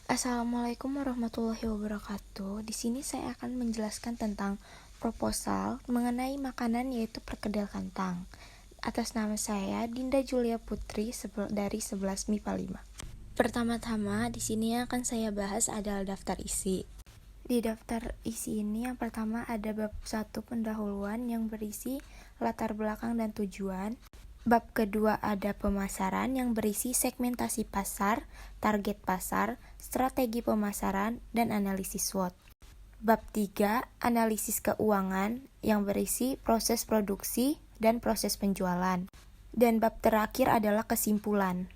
Assalamualaikum warahmatullahi wabarakatuh. Di sini saya akan menjelaskan tentang proposal mengenai makanan yaitu perkedel kentang. Atas nama saya Dinda Julia Putri dari 11 MIPA 5. Pertama-tama di sini yang akan saya bahas adalah daftar isi. Di daftar isi ini yang pertama ada bab 1 pendahuluan yang berisi latar belakang dan tujuan. Bab kedua ada pemasaran yang berisi segmentasi pasar, target pasar, strategi pemasaran, dan analisis SWOT. Bab 3 analisis keuangan yang berisi proses produksi dan proses penjualan. Dan bab terakhir adalah kesimpulan.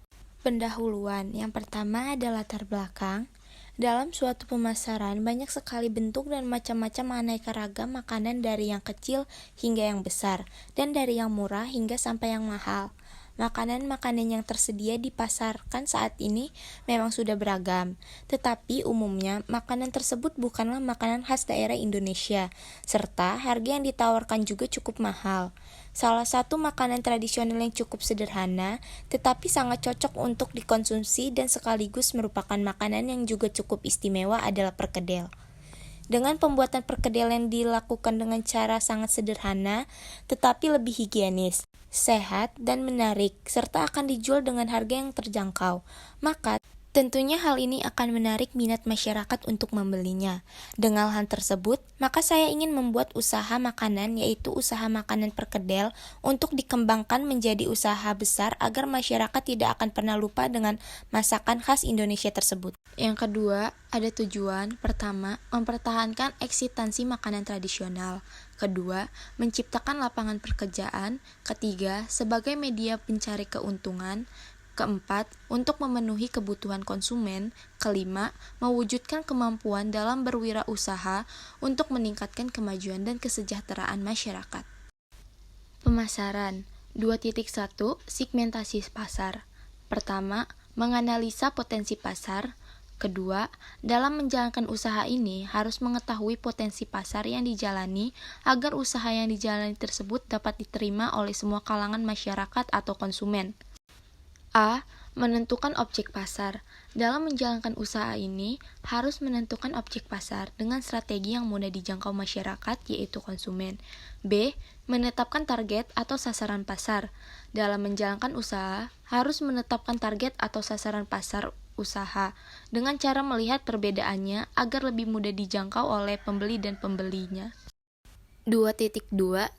Pendahuluan yang pertama ada latar belakang. Dalam suatu pemasaran, banyak sekali bentuk dan macam-macam aneka ragam makanan dari yang kecil hingga yang besar, dan dari yang murah hingga sampai yang mahal. Makanan-makanan yang tersedia di pasarkan saat ini memang sudah beragam, tetapi umumnya makanan tersebut bukanlah makanan khas daerah Indonesia, serta harga yang ditawarkan juga cukup mahal. Salah satu makanan tradisional yang cukup sederhana, tetapi sangat cocok untuk dikonsumsi dan sekaligus merupakan makanan yang juga cukup istimewa adalah perkedel. Dengan pembuatan perkedel yang dilakukan dengan cara sangat sederhana, tetapi lebih higienis, sehat, dan menarik, serta akan dijual dengan harga yang terjangkau, maka tentunya hal ini akan menarik minat masyarakat untuk membelinya. Dengan hal tersebut, maka saya ingin membuat usaha makanan, yaitu usaha makanan perkedel, untuk dikembangkan menjadi usaha besar agar masyarakat tidak akan pernah lupa dengan masakan khas Indonesia tersebut. Yang kedua, ada tujuan. Pertama, mempertahankan eksistensi makanan tradisional. Kedua, menciptakan lapangan pekerjaan. Ketiga, sebagai media pencari keuntungan. Keempat, untuk memenuhi kebutuhan konsumen. Kelima, mewujudkan kemampuan dalam berwirausaha untuk meningkatkan kemajuan dan kesejahteraan masyarakat. Pemasaran 2.1 Segmentasi pasar. Pertama, menganalisa potensi pasar. Kedua, dalam menjalankan usaha ini harus mengetahui potensi pasar yang dijalani agar usaha yang dijalani tersebut dapat diterima oleh semua kalangan masyarakat atau konsumen. A. Menentukan objek pasar. Dalam menjalankan usaha ini, harus menentukan objek pasar dengan strategi yang mudah dijangkau masyarakat, yaitu konsumen. B. Menetapkan target atau sasaran pasar. Dalam menjalankan usaha, harus menetapkan target atau sasaran pasar usaha dengan cara melihat perbedaannya agar lebih mudah dijangkau oleh pembeli dan pembelinya. 2.2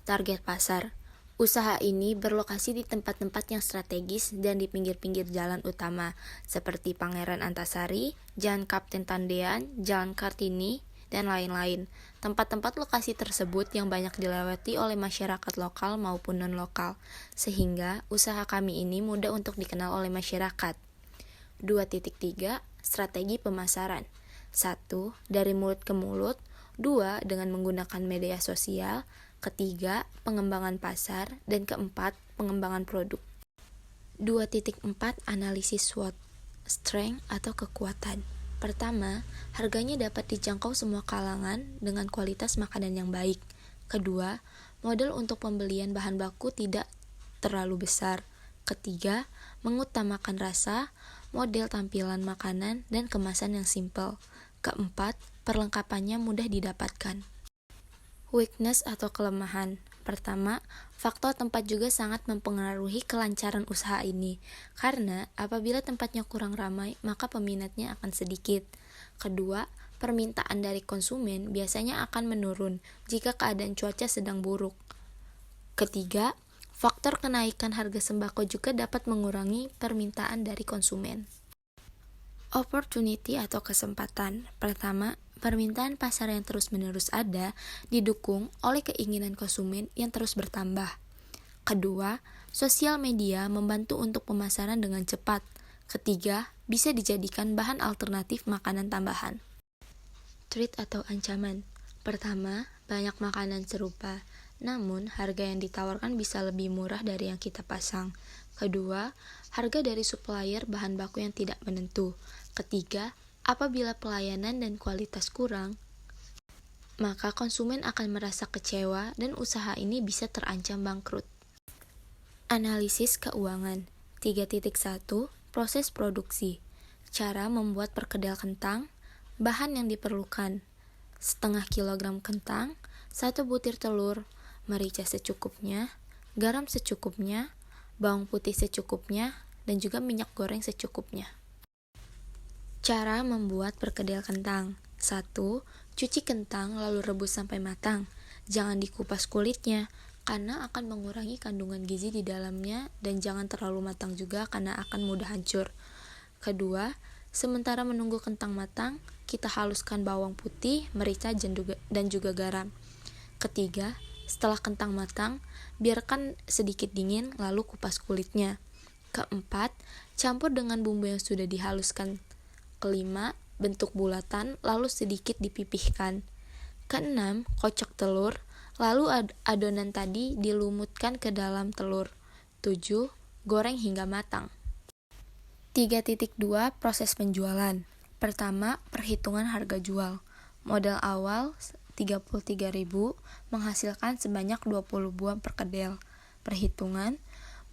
Target pasar. Usaha ini berlokasi di tempat-tempat yang strategis dan di pinggir-pinggir jalan utama, seperti Pangeran Antasari, Jalan Kapten Tendean, Jalan Kartini, dan lain-lain. Tempat-tempat lokasi tersebut yang banyak dilewati oleh masyarakat lokal maupun non-lokal, sehingga usaha kami ini mudah untuk dikenal oleh masyarakat. 2.3 Strategi pemasaran. 1. Dari mulut ke mulut. 2. Dengan menggunakan media sosial. Ketiga, pengembangan pasar, dan keempat, pengembangan produk. 2.4 Analisis SWOT, strength atau kekuatan. Pertama, harganya dapat dijangkau semua kalangan dengan kualitas makanan yang baik. Kedua, modal untuk pembelian bahan baku tidak terlalu besar. Ketiga, mengutamakan rasa, model tampilan makanan, dan kemasan yang simpel. Keempat, perlengkapannya mudah didapatkan. Weakness atau kelemahan. Pertama, faktor tempat juga sangat mempengaruhi kelancaran usaha ini, karena apabila tempatnya kurang ramai, maka peminatnya akan sedikit. Kedua, permintaan dari konsumen biasanya akan menurun jika keadaan cuaca sedang buruk. Ketiga, faktor kenaikan harga sembako juga dapat mengurangi permintaan dari konsumen. Opportunity atau kesempatan. Pertama, permintaan pasar yang terus-menerus ada didukung oleh keinginan konsumen yang terus bertambah. Kedua, sosial media membantu untuk pemasaran dengan cepat. Ketiga, bisa dijadikan bahan alternatif makanan tambahan. Threat atau ancaman. Pertama, banyak makanan serupa, namun harga yang ditawarkan bisa lebih murah dari yang kita pasang. Kedua, harga dari supplier bahan baku yang tidak menentu. Ketiga, apabila pelayanan dan kualitas kurang, maka konsumen akan merasa kecewa dan usaha ini bisa terancam bangkrut. Analisis keuangan 3.1 Proses produksi. Cara membuat perkedel kentang. Bahan yang diperlukan: setengah kilogram kentang, 1 butir telur, merica secukupnya, garam secukupnya, bawang putih secukupnya, dan juga minyak goreng secukupnya. Cara membuat perkedel kentang. 1. Cuci kentang lalu rebus sampai matang. Jangan dikupas kulitnya, karena akan mengurangi kandungan gizi di dalamnya, dan jangan terlalu matang juga karena akan mudah hancur. Kedua, sementara menunggu kentang matang, kita haluskan bawang putih, merica, dan juga garam. Ketiga, setelah kentang matang, biarkan sedikit dingin lalu kupas kulitnya. Keempat, campur dengan bumbu yang sudah dihaluskan. Kelima, bentuk bulatan lalu sedikit dipipihkan. Keenam, kocok telur, lalu adonan tadi dilumutkan ke dalam telur. 7. Goreng hingga matang. 3.2 Proses penjualan. Pertama, perhitungan harga jual. Modal awal 33.000, menghasilkan sebanyak 20 buah perkedel. Perhitungan,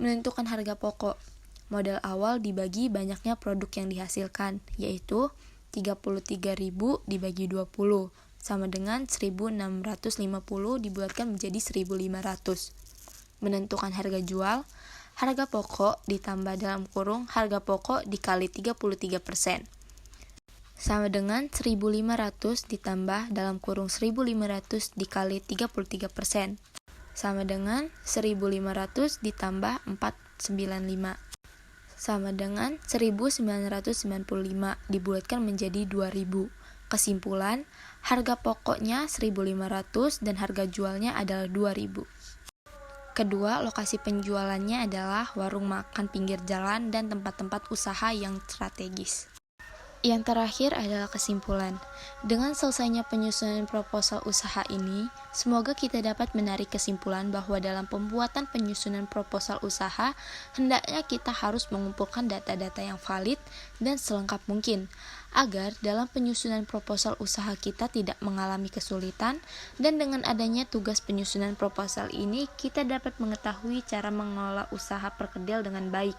menentukan harga pokok. Modal awal dibagi banyaknya produk yang dihasilkan, yaitu 33.000 dibagi 20, sama dengan 1.650 dibulatkan menjadi 1.500. Menentukan harga jual. Harga pokok ditambah dalam kurung harga pokok dikali 33%. Sama dengan 1.500 ditambah dalam kurung 1.500 dikali 33%. Sama dengan 1.500 ditambah 495. Sama dengan 1.995 dibulatkan menjadi 2.000. Kesimpulan, harga pokoknya 1.500 dan harga jualnya adalah 2.000. Kedua, lokasi penjualannya adalah warung makan pinggir jalan dan tempat-tempat usaha yang strategis. Yang terakhir adalah kesimpulan. Dengan selesainya penyusunan proposal usaha ini, semoga kita dapat menarik kesimpulan bahwa dalam pembuatan penyusunan proposal usaha, hendaknya kita harus mengumpulkan data-data yang valid dan selengkap mungkin, agar dalam penyusunan proposal usaha kita tidak mengalami kesulitan, dan dengan adanya tugas penyusunan proposal ini, kita dapat mengetahui cara mengelola usaha perkedel dengan baik.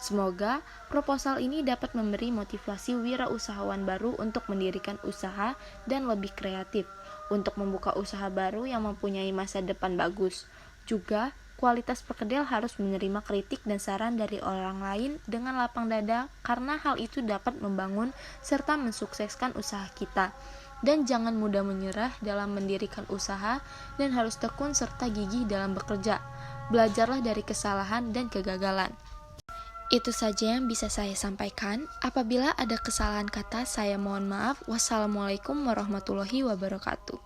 Semoga proposal ini dapat memberi motivasi wirausahawan baru untuk mendirikan usaha dan lebih kreatif, untuk membuka usaha baru yang mempunyai masa depan bagus. Juga, kualitas perkedel harus menerima kritik dan saran dari orang lain dengan lapang dada, karena hal itu dapat membangun serta mensukseskan usaha kita. Dan jangan mudah menyerah dalam mendirikan usaha, dan harus tekun serta gigih dalam bekerja. Belajarlah dari kesalahan dan kegagalan. Itu saja yang bisa saya sampaikan. Apabila ada kesalahan kata, saya mohon maaf. Wassalamualaikum warahmatullahi wabarakatuh.